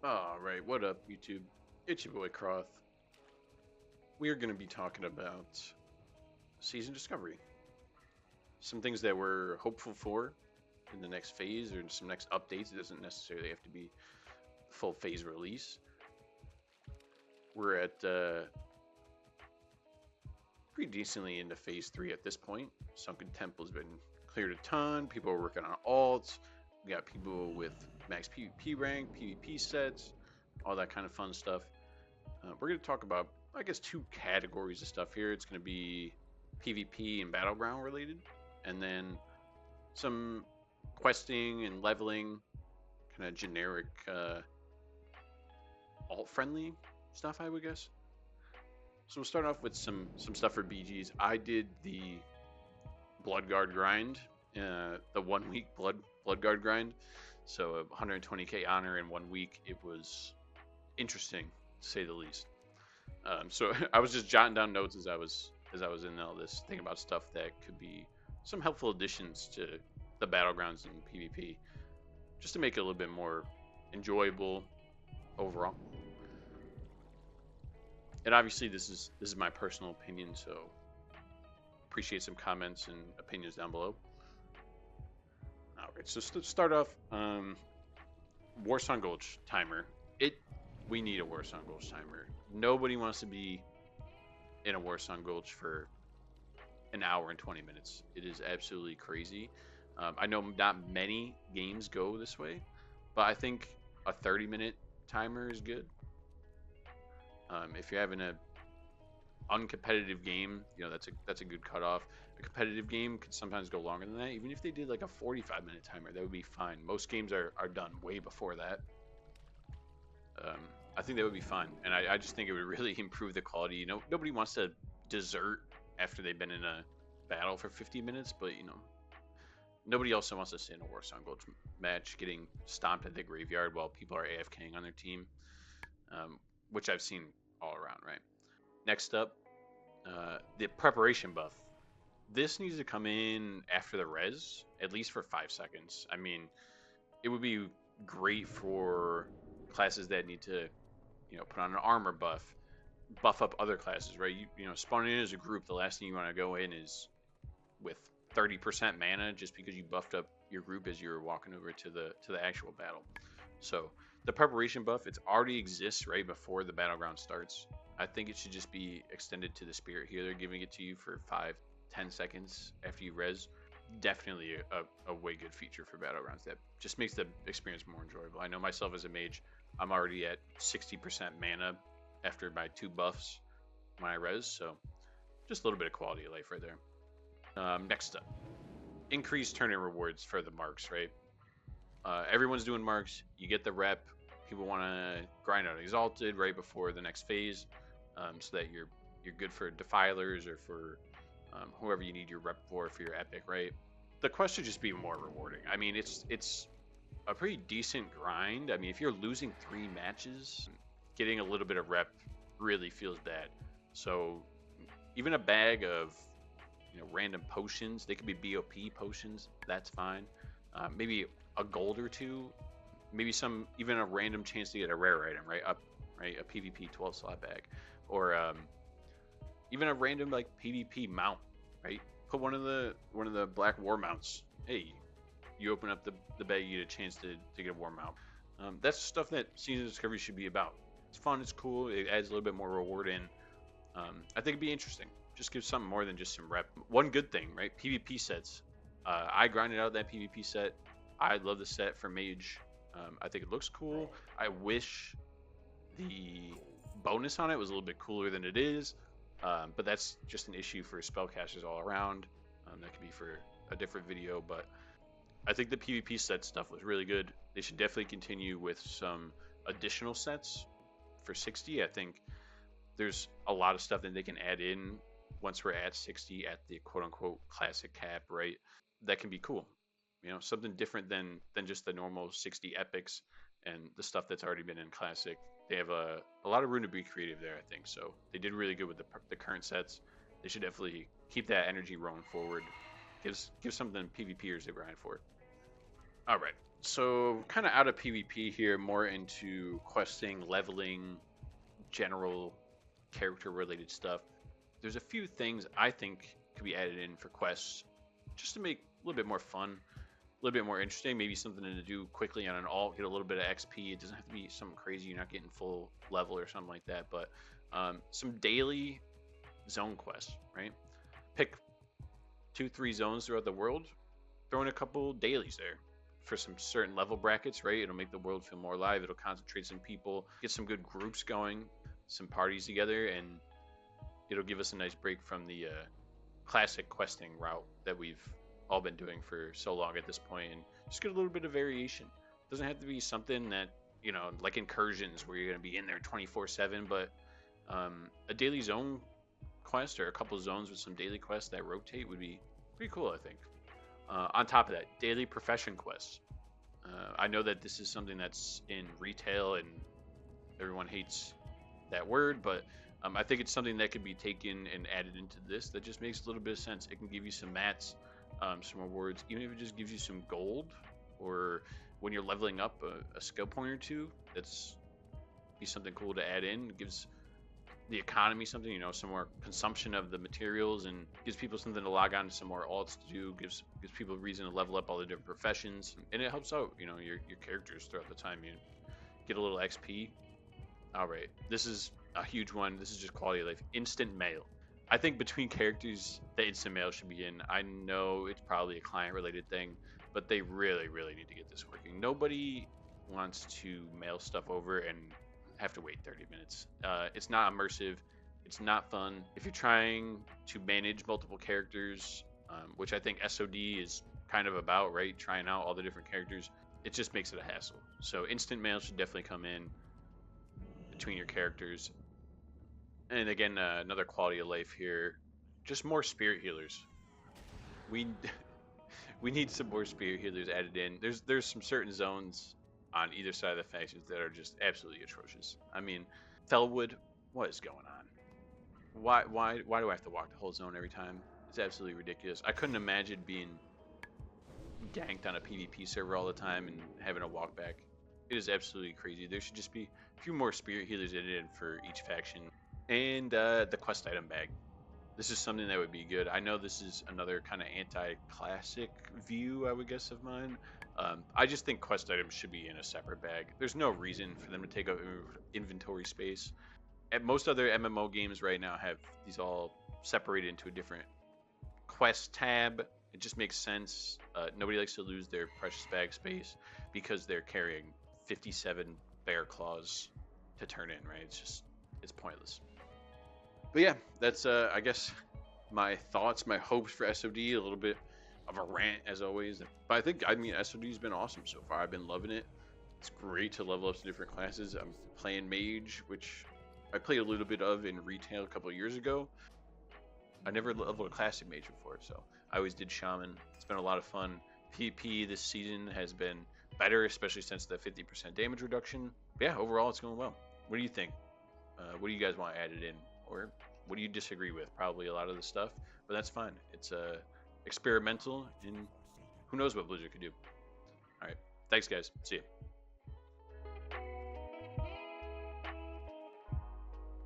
Alright, what up, YouTube? It's your boy Croth. We are going to be talking about Season Discovery. Some things that we're hopeful for in the next phase or some next updates. It doesn't necessarily have to be full phase release. We're at pretty decently into phase 3 at this point. Sunken Temple's been cleared a ton. People are working on alts. We got people with max PvP rank, PvP sets, all that kind of fun stuff. We're going to talk about, I guess, two categories of stuff here. It's going to be PvP and Battleground related, and then some questing and leveling, kind of generic alt-friendly stuff, I would guess. So we'll start off with some stuff for BGs. I did the Bloodguard grind, the 1 week Bloodguard grind. So 120k honor in 1 week. It was interesting, to say the least. So I was just jotting down notes as I was in all this, thinking about stuff that could be some helpful additions to the Battlegrounds and PvP, just to make it a little bit more enjoyable overall. And obviously, this is my personal opinion, so appreciate some comments and opinions down below. All right, so to start off, Warsong Gulch timer. We need a Warsong Gulch timer. Nobody wants to be in a Warsong Gulch for an hour and 20 minutes. It is absolutely crazy. I know not many games go this way, but I think a 30-minute timer is good. If you're having a uncompetitive game, that's a good cutoff. A competitive game could sometimes go longer than that. Even if they did like a 45-minute timer, that would be fine. Most games are done way before that. I think that would be fine, and I just think it would really improve the quality. Nobody wants to desert after they've been in a battle for 50 minutes, but nobody also wants to sit in a Warsong Gulch match getting stomped at the graveyard while people are AFKing on their team, which I've seen all around, right? Next up, the preparation buff. This needs to come in after the res, at least for 5 seconds. I mean, it would be great for classes that need to, put on an armor buff up other classes, right? Spawning in as a group, the last thing you want to go in is with 30% mana just because you buffed up your group as you're walking over to the actual battle. So the preparation buff, it already exists right before the battleground starts. I think it should just be extended to the spirit healer, giving it to you for 5-10 seconds after you res. Definitely a way good feature for Battlegrounds that just makes the experience more enjoyable. I know myself as a mage, I'm already at 60% mana after my 2 buffs when I res, so just a little bit of quality of life right there. Next up, increased turn-in rewards for the marks, right? Everyone's doing marks, you get the rep. People want to grind out Exalted right before the next phase, so that you're good for Defilers or for whoever you need your rep for your epic, right? The quest should just be more rewarding. I mean, it's a pretty decent grind. I mean, if you're losing 3 matches, getting a little bit of rep really feels bad. So even a bag of random potions, they could be BOP potions, that's fine. Maybe a gold or 2, maybe even a random chance to get a rare item, right? A PvP 12 slot bag, or even a random like PvP mount, right? Put one of the black war mounts. Hey, you open up the bag, you get a chance to get a war mount. That's stuff that Season Discovery should be about. It's fun, it's cool, it adds a little bit more reward in. I think it'd be interesting. Just give something more than just some rep. One good thing, right? PvP sets. I grinded out that PvP set. I love the set for Mage. I think it looks cool. I wish the bonus on it was a little bit cooler than it is, but that's just an issue for spellcasters all around. That could be for a different video, but I think the PvP set stuff was really good. They should definitely continue with some additional sets for 60. I think there's a lot of stuff that they can add in once we're at 60 at the quote-unquote classic cap, right? That can be cool. Something different than just the normal 60 epics and the stuff that's already been in classic. They have a lot of room to be creative there, I think. So they did really good with the current sets. They should definitely keep that energy rolling forward. Give something PvPers to grind for. All right, So kind of out of PvP here, more into questing, leveling, general character related stuff. There's a few things I think could be added in for quests just to make a little bit more fun, a little bit more interesting, maybe something to do quickly on an alt, get a little bit of XP. It doesn't have to be something crazy, you're not getting full level or something like that, but some daily zone quests, right? Pick 2-3 zones throughout the world, throw in a couple dailies there for some certain level brackets, right? It'll make the world feel more alive. It'll concentrate some people, get some good groups going, some parties together, and it'll give us a nice break from the classic questing route that we've all been doing for so long at this point, and just get a little bit of variation. It doesn't have to be something that, you know, like incursions where you're going to be in there 24/7, but a daily zone quest or a couple zones with some daily quests that rotate would be pretty cool, I think. On top of that, daily profession quests. I know that this is something that's in retail and everyone hates that word, but I think it's something that could be taken and added into this that just makes a little bit of sense. It can give you some mats, some rewards, even if it just gives you some gold, or when you're leveling up a skill point or two, that's be something cool to add in. It gives the economy something, you know, some more consumption of the materials, and gives people something to log on to, some more alts to do, gives people a reason to level up all the different professions, and it helps out, you know, your characters throughout the time. You get a little XP. All right, this is a huge one. This is just quality of life. Instant mail. I think between characters, the instant mail should be in. I know it's probably a client related thing, but they really, really need to get this working. Nobody wants to mail stuff over and have to wait 30 minutes. It's not immersive. It's not fun. If you're trying to manage multiple characters, which I think SoD is kind of about, right? Trying out all the different characters, it just makes it a hassle. So instant mail should definitely come in between your characters. And again, another quality of life here, just more spirit healers. We we need some more spirit healers added in. There's some certain zones on either side of the factions that are just absolutely atrocious. I mean, Felwood, what is going on? Why do I have to walk the whole zone every time? It's absolutely ridiculous. I couldn't imagine being ganked on a PvP server all the time and having to walk back. It is absolutely crazy. There should just be a few more spirit healers added in for each faction. And the quest item bag. This is something that would be good. I know this is another kind of anti-classic view, I would guess, of mine. I just think quest items should be in a separate bag. There's no reason for them to take up inventory space. At most other MMO games right now have these all separated into a different quest tab. It just makes sense. Nobody likes to lose their precious bag space because they're carrying 57 bear claws to turn in, right? It's pointless. But yeah, that's I guess my thoughts, my hopes for SOD. A little bit of a rant as always, but I mean SOD's been awesome so far. I've been loving it. It's great to level up to different classes. I'm playing mage, which I played a little bit of in retail a couple of years ago. I never leveled a classic mage before, so I always did shaman. It's been a lot of fun. PvP this season has been better, especially since the 50% damage reduction. But yeah, overall it's going well. What do you think? What do you guys want added in, or what do you disagree with? Probably a lot of the stuff, but that's fine. It's experimental, and who knows what Blizzard could do. All right, thanks guys. See ya.